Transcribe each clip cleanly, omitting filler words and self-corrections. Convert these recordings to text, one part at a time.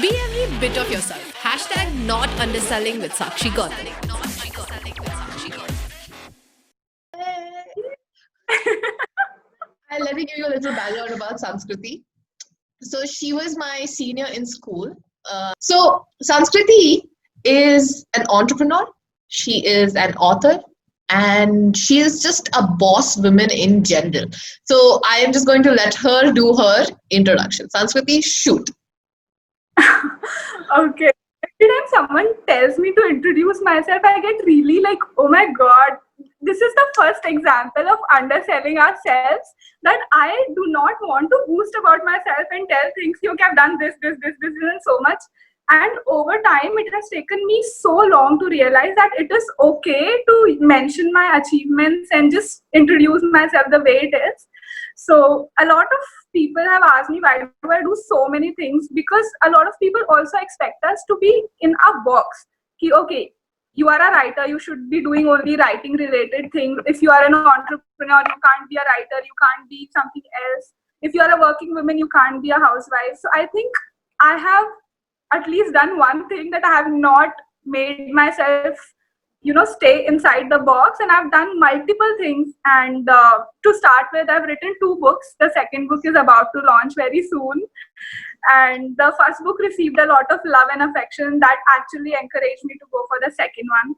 Be every bit of yourself. Hashtag not underselling with Sakshi Gautam. And let me give you a little background about Sanskriti. So she was my senior in school. So Sanskriti is an entrepreneur. She is an author, and she is just a boss woman in general. So I am just going to let her do her introduction. Sanskriti, shoot. Okay. Every time someone tells me to introduce myself, I get really like, oh my god, this is the first example of underselling ourselves that I do not want to boast about myself and tell things, okay, I've done this, and so much. And over time, it has taken me so long to realize that it is okay to mention my achievements and just introduce myself the way it is. So a lot of people have asked me why do I do so many things, because a lot of people also expect us to be in a box. Okay, you are a writer, you should be doing only writing related things. If you are an entrepreneur, you can't be a writer, you can't be something else. If you are a working woman, you can't be a housewife. So I think I have at least done one thing, that I have not made myself stay inside the box, and I've done multiple things. And to start with, I've written two books. The second book is about to launch very soon, and the first book received a lot of love and affection that actually encouraged me to go for the second one.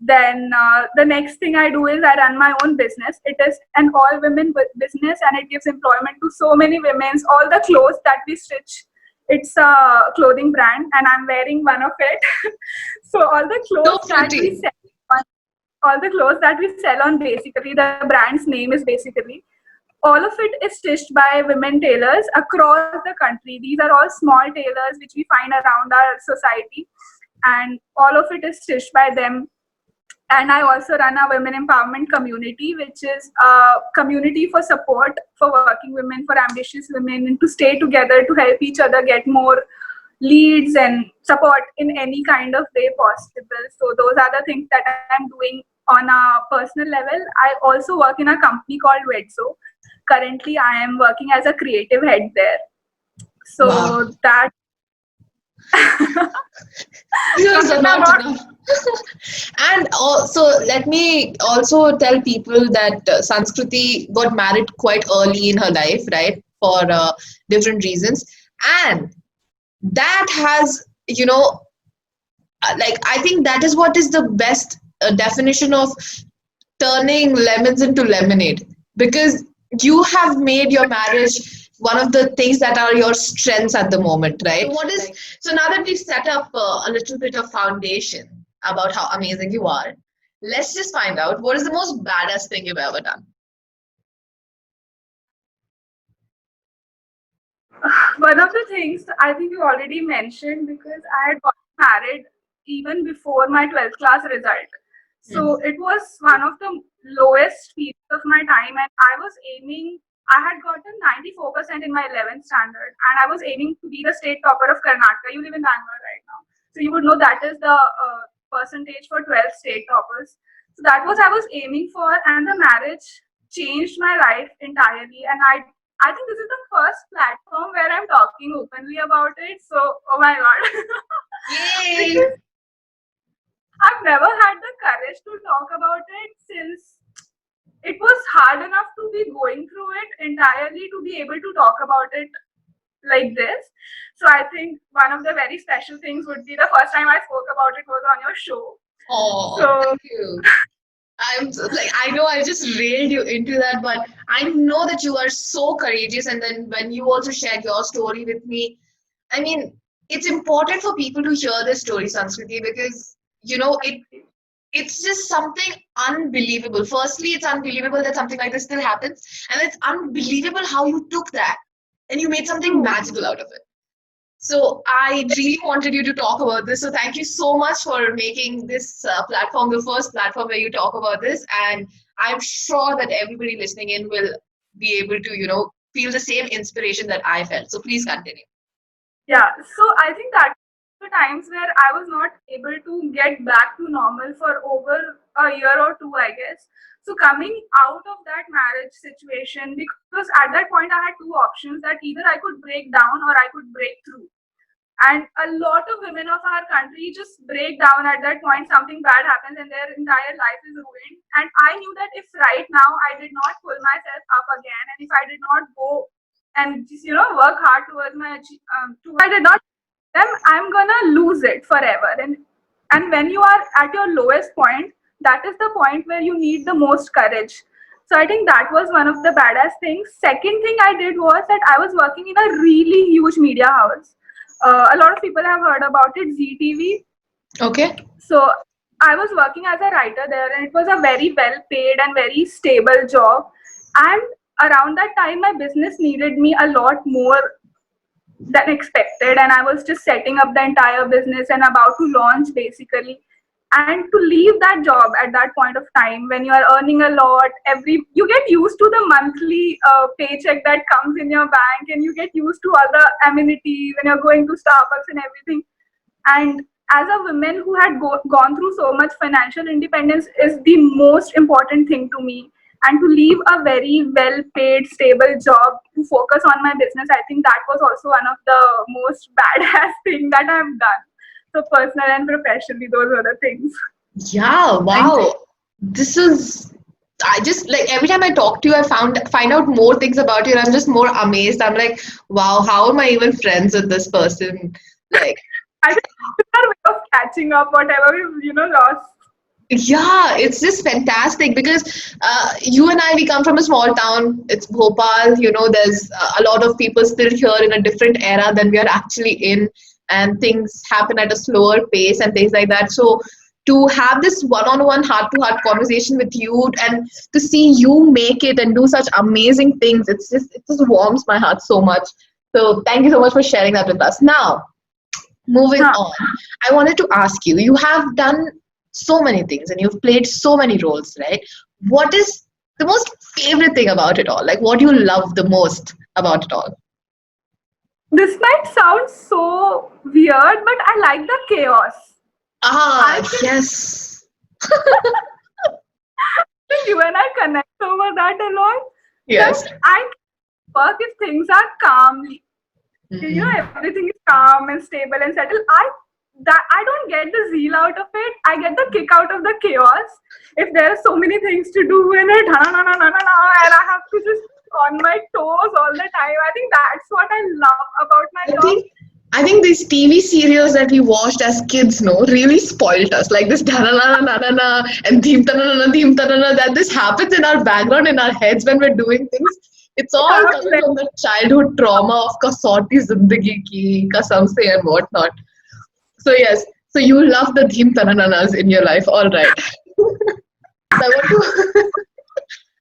Then the next thing I do is I run my own business. It is an all women business, and it gives employment to so many women. All the clothes that we stitch, it's a clothing brand, and I'm wearing one of it. So So pretty. all the clothes that we sell on, basically the brand's name is basically, all of it is stitched by women tailors across the country. These are all small tailors which we find around our society, and all of it is stitched by them. And I also run a women empowerment community, which is a community for support for working women, for ambitious women, and to stay together to help each other get more leads and support in any kind of way possible. So those are the things that I'm doing on a personal level. I also work in a company called Wedso. Currently, I am working as a creative head there. Wow. So that This is I'm not not. enough. And also, let me also tell people that Sanskriti got married quite early in her life, right? For different reasons. And that has, like, I think that is what is the best definition of turning lemons into lemonade, because you have made your marriage one of the things that are your strengths at the moment, right? So what is so now that we've set up a little bit of foundation about how amazing you are, let's just find out what is the most badass thing you've ever done. One of the things I think you already mentioned, because I had got married even before my 12th class result. So it was one of the lowest periods of my time, and I was aiming. I had gotten 94% in my 11th standard, and I was aiming to be the state topper of Karnataka. You live in Bangalore right now, so you would know that is the percentage for 12 state toppers. So that was I was aiming for, and the marriage changed my life entirely. And I think this is the first platform where I'm talking openly about it. So, oh my god. Yay! Because I've never had the courage to talk about it, since it was hard enough to be going through it entirely, to be able to talk about it like this. So I think one of the very special things would be the first time I spoke about it was on your show. Oh, So thank you. Like, I know I just railed you into that, but I know that you are so courageous. And then when you also shared your story with me, I mean, it's important for people to hear this story, Sanskriti, because it's just something unbelievable. Firstly, it's unbelievable that something like this still happens, and it's unbelievable how you took that and you made something magical out of it. So I really wanted you to talk about this. So thank you so much for making this platform the first platform where you talk about this. And I'm sure that everybody listening in will be able to, feel the same inspiration that I felt. So please continue. yeah, so I think that the times where I was not able to get back to normal for over a year or two, I guess. So coming out of that marriage situation, because at that point I had two options, that either I could break down or I could break through. And a lot of women of our country just break down at that point. Something bad happens and their entire life is ruined. And I knew that if right now I did not pull myself up again, and if I did not go and just work hard towards I did not them, I'm gonna lose it forever. And when you are at your lowest point, that is the point where you need the most courage. So I think that was one of the badass things. Second thing I did was that I was working in a really huge media house. A lot of people have heard about it, ZTV. Okay. So I was working as a writer there, and it was a very well paid and very stable job. And around that time, my business needed me a lot more than expected, and I was just setting up the entire business and about to launch basically. And to leave that job at that point of time when you are earning a lot, you get used to the monthly paycheck that comes in your bank, and you get used to all the amenities when you're going to Starbucks and everything. And as a woman who had gone through so much, financial independence is the most important thing to me. And to leave a very well paid stable job to focus on my business, I think that was also one of the most badass thing that I've done. So personal and professionally, those were the things. Yeah, wow. This is, I just like every time I talk to you, find out more things about you, and I'm just more amazed. I'm like, wow, how am I even friends with this person? Like, I think it's our way of catching up whatever we've lost. yeah, it's just fantastic because you and I, we come from a small town. It's Bhopal. There's a lot of people still here in a different era than we are actually in, and things happen at a slower pace and things like that. So to have this one-on-one, heart-to-heart conversation with you, and to see you make it and do such amazing things, it just warms my heart so much. So thank you so much for sharing that with us. Now, moving on, I wanted to ask you, you have done so many things and you've played so many roles, right? What is the most favorite thing about it all? Like, what do you love the most about it all? This might sound so weird, but I like the chaos. Ah, I think yes. you and I connect over that a lot. Yes. That I work if things are calmly. Everything is calm and stable and settled. I don't get the zeal out of it. I get the kick out of the chaos. If there are so many things to do in it, and I have to just on my toes all the time. I think that's what I love about my job. I think these TV serials that we watched as kids, really spoiled us. Like this da-na-na-na-na-na and deem-ta-na-na-na, that this happens in our background, in our heads when we're doing things. It's all coming from the childhood trauma of kasauti zindagi ki, kasam se and whatnot. So yes, so you love the Dheem Tanananas in your life, all right.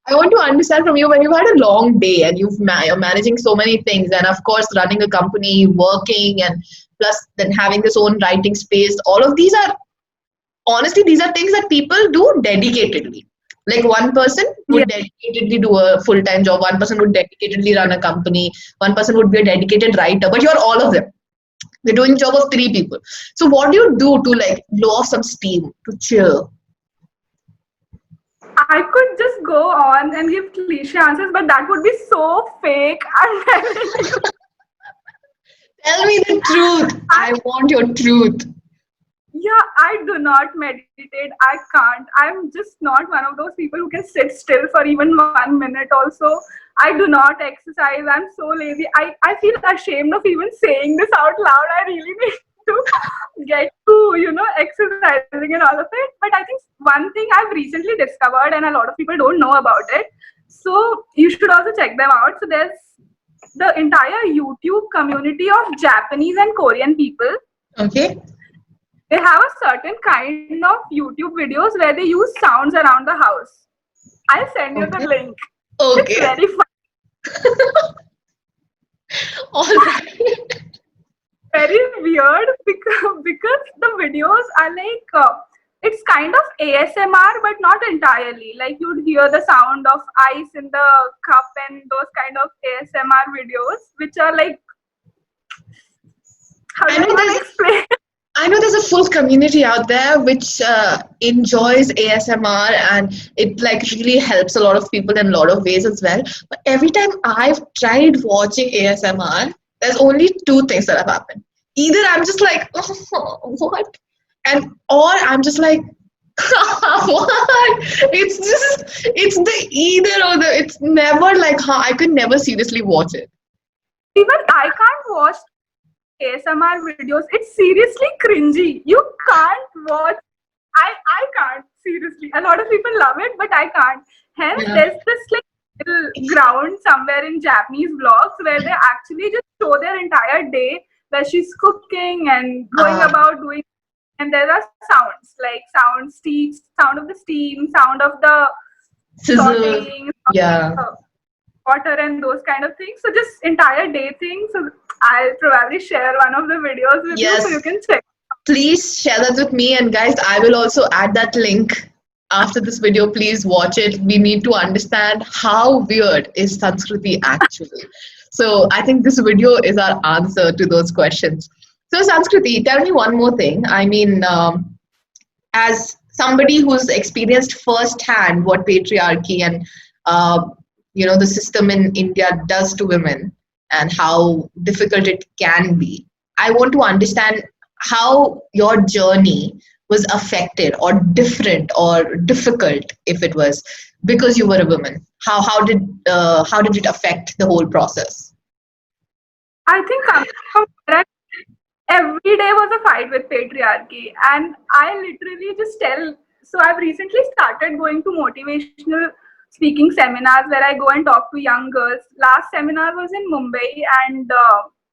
I want to understand from you, when you've had a long day and you're managing so many things, and of course running a company, working, and plus then having this own writing space, all of these are, honestly, these are things that people do dedicatedly. Like one person would dedicatedly do a full-time job, one person would dedicatedly run a company, one person would be a dedicated writer, but you're all of them. You're doing the job of 3 people. So what do you do to like blow off some steam, to chill? I could just go on and give cliche answers, but that would be so fake. Tell me the truth. I want your truth. Yeah, I do not meditate. I can't. I'm just not one of those people who can sit still for even 1 minute also. I do not exercise. I'm so lazy. I feel ashamed of even saying this out loud. I really need to get to, exercising and all of it. But I think one thing I've recently discovered, and a lot of people don't know about it, so you should also check them out. So there's the entire YouTube community of Japanese and Korean people. Okay. They have a certain kind of YouTube videos where they use sounds around the house. I'll send you the link. Okay. It's very fun. All right. Very weird because the videos are like, it's kind of ASMR, but not entirely. Like you'd hear the sound of ice in the cup and those kind of ASMR videos, which are like, how do I explain? I know there's a full community out there which enjoys ASMR, and it like really helps a lot of people in a lot of ways as well. But every time I've tried watching ASMR, there's only 2 things that have happened. either I'm just like, oh, what? And or I'm just like, what? It's the either or the, it's never like, huh, I could never seriously watch it. Even I can't watch ASMR videos. It's seriously cringy. You can't watch. I can't seriously. A lot of people love it, but I can't. Hence, Yeah. there's this like little ground somewhere in Japanese vlogs where they actually just show their entire day where she's cooking and going Uh, about doing. And there are sounds like sound of the steam, sound of the Sizzle. sauteing, Yeah. uh, water and those kind of things. So just entire day things. So I'll probably share one of the videos with you so Yes. you can check. Please share that with me, and guys, I will also add that link after this video. Please watch it. We need to understand how weird is Sanskriti actually. So I think this video is our answer to those questions. So Sanskriti, tell me one more thing. I mean, as somebody who's experienced firsthand what patriarchy and uh, the system in India does to women and how difficult it can be, I want to understand how your journey was affected or different or difficult, if it was, because you were a woman. How did it affect the whole process? I think coming from where every day was a fight with patriarchy, and I literally just tell. So I've recently started going to motivational speaking seminars where I go and talk to young girls. Last seminar was in Mumbai, and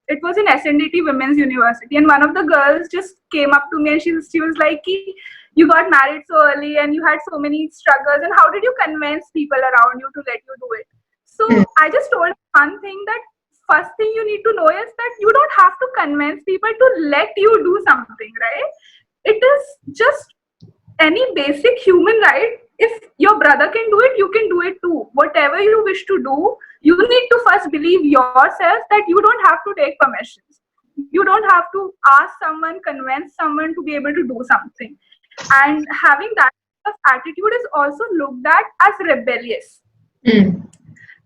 it was in SNDT Women's University, and one of the girls just came up to me and she was like, "Ki, you got married so early and you had so many struggles, and how did you convince people around you to let you do it?" So Hmm. I just told her one thing, that first thing you need to know is that you don't have to convince people to let you do something, right? It is just any basic human right. If your brother can do it, you can do it too. Whatever you wish to do, you need to first believe yourself that you don't have to take permissions. You don't have to ask someone, convince someone to be able to do something. And having that kind of attitude is also looked at as rebellious. Hmm.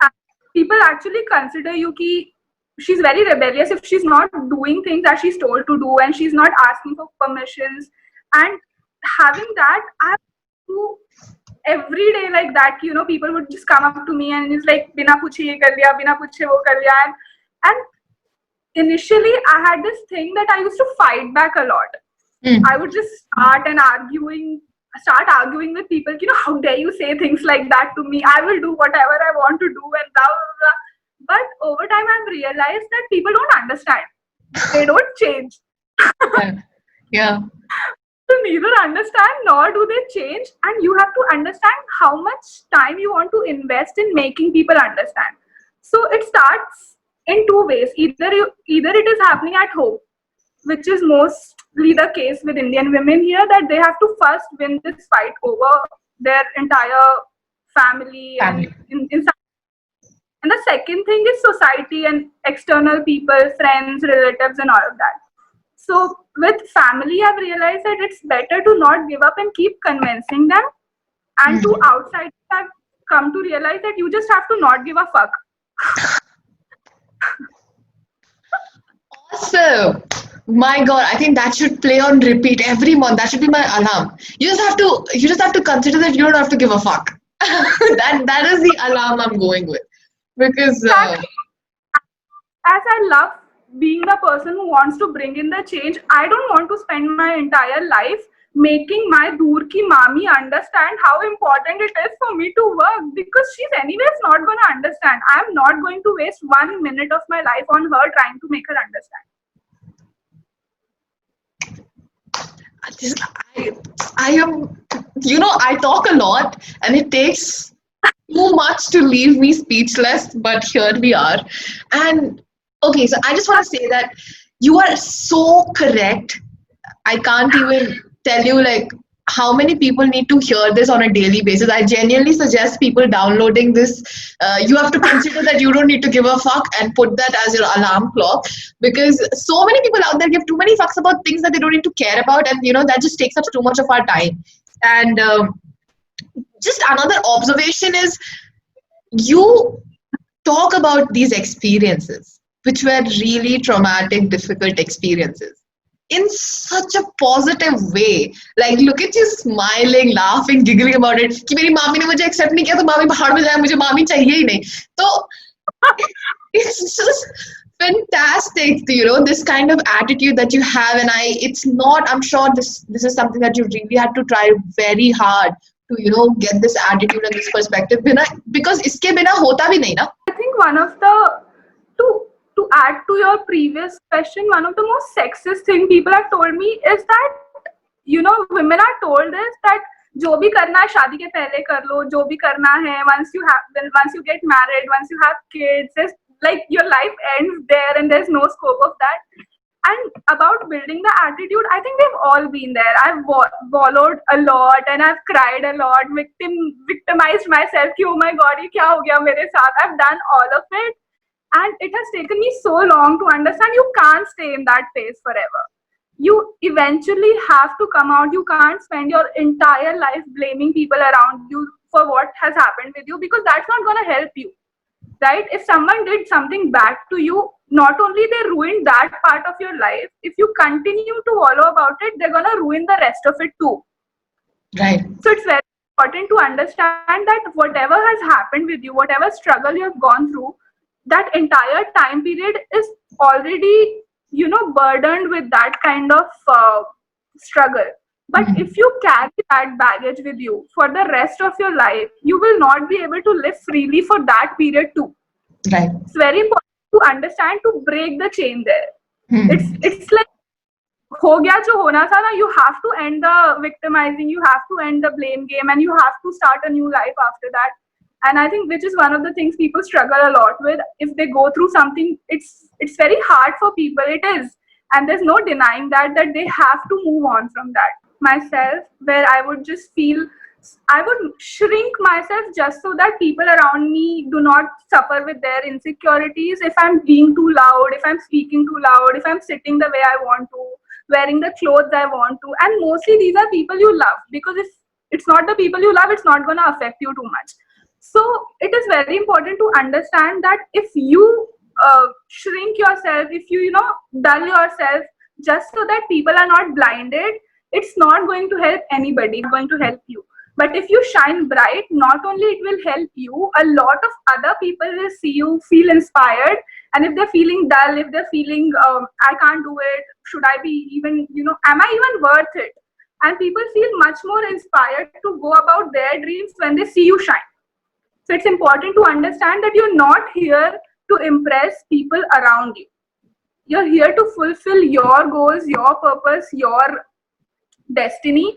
And people actually consider Yuki, she's very rebellious if she's not doing things that she's told to do and she's not asking for permissions. And having that, I have to every day like that, people would just come up to me and it's like, bina puche ye kar liya, bina puche wo kar liya. And initially, I had this thing that I used to fight back a lot. Hmm. I would just start arguing with people, how dare you say things like that to me? I will do whatever I want to do and blah, blah, blah. But over time, I've realized that people don't understand. They don't change. Yeah. Yeah. To neither understand nor do they change. And you have to understand how much time you want to invest in making people understand. So it starts in two ways. Either it is happening at home, which is mostly the case with Indian women here, that they have to first win this fight over their entire family and Family. and the second thing is society and external people, friends, relatives, and all of that. So with family, I've realized that it's better to not give up and keep convincing them. And to Hmm. outside, I've come to realize that you just have to not give a fuck. Awesome. My God, I think that should play on repeat every month. That should be my alarm. You just have to consider that you don't have to give a fuck. That is the alarm I'm going with. Because Exactly. As I love being the person who wants to bring in the change, I don't want to spend my entire life making my dur ki mami understand how important it is for me to work, because she's anyways not going to understand. I'm not going to waste 1 minute of my life on her trying to make her understand. this, I am, I talk a lot and it takes too much to leave me speechless, but here we are. And okay, so I just want to say that you are so correct. I can't even tell you like how many people need to hear this on a daily basis. I genuinely suggest people downloading this. You have to consider that you don't need to give a fuck and put that as your alarm clock, because so many people out there give too many fucks about things that they don't need to care about, and that just takes up too much of our time. And just another observation is, you talk about these experiences, which were really traumatic, difficult experiences in such a positive way. Like, look at you smiling, laughing, giggling about it. कि मेरी मामी ने मुझे accept नहीं किया तो मामी बाहर में जाए, मुझे मामी चाहिए ही नहीं. तो it's just fantastic, this kind of attitude that you have. And it's not, I'm sure this is something that you really had to try very hard to, get this attitude and this perspective. Because iske bina hota bhi nahi na. I think one of the, to add to your previous question, one of the most sexist thing people have told me is that, women are told is that जो भी करना है शादी के पहले कर लो, जो भी करना है once you get married, once you have kids, it's like your life ends there and there's no scope of that. And about building the attitude, I think we've all been there. I've wallowed a lot and I've cried a lot, victimized myself कि oh my god, ये क्या हो गया मेरे साथ. I've done all of it, and it has taken me so long to understand you can't stay in that phase forever. You eventually have to come out. You can't spend your entire life blaming people around you for what has happened with you, because that's not going to help you, right? If someone did something bad to you, not only they ruined that part of your life, if you continue to wallow about it, they're going to ruin the rest of it too. Right. So it's very important to understand that whatever has happened with you, whatever struggle you have gone through, that entire time period is already burdened with that kind of struggle. But if you carry that baggage with you for the rest of your life, you will not be able to live freely for that period too. Right. It's very important to understand, to break the chain there. It's like ho gaya jo hona tha na, you have to end the victimizing, you have to end the blame game, and you have to start a new life after that. And I think which is one of the things people struggle a lot with. If they go through something, it's very hard for people. It is. And there's no denying that they have to move on from that. Myself, where I would just feel, I would shrink myself just so that people around me do not suffer with their insecurities. If I'm being too loud, if I'm speaking too loud, if I'm sitting the way I want to, wearing the clothes I want to. And mostly these are people you love, because if it's not the people you love, it's not going to affect you too much. So it is very important to understand that if you shrink yourself, if you dull yourself just so that people are not blinded, it's not going to help anybody. It's going to help you. But if you shine bright, not only it will help you, a lot of other people will see you, feel inspired. And if they're feeling dull, if they're feeling I can't do it, should I be even, am I even worth it? And people feel much more inspired to go about their dreams when they see you shine. So it's important to understand that you're not here to impress people around you. You're here to fulfill your goals, your purpose, your destiny.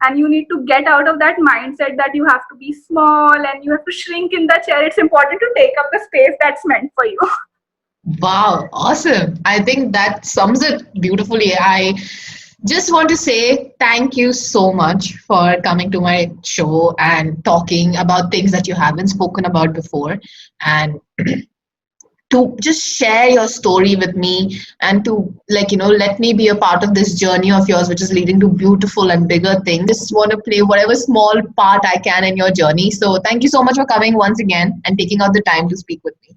And you need to get out of that mindset that you have to be small and you have to shrink in the chair. It's important to take up the space that's meant for you. Wow, awesome. I think that sums it beautifully. I just want to say thank you so much for coming to my show and talking about things that you haven't spoken about before, and to just share your story with me, and to let me be a part of this journey of yours, which is leading to beautiful and bigger things. Just want to play whatever small part I can in your journey. So thank you so much for coming once again and taking out the time to speak with me.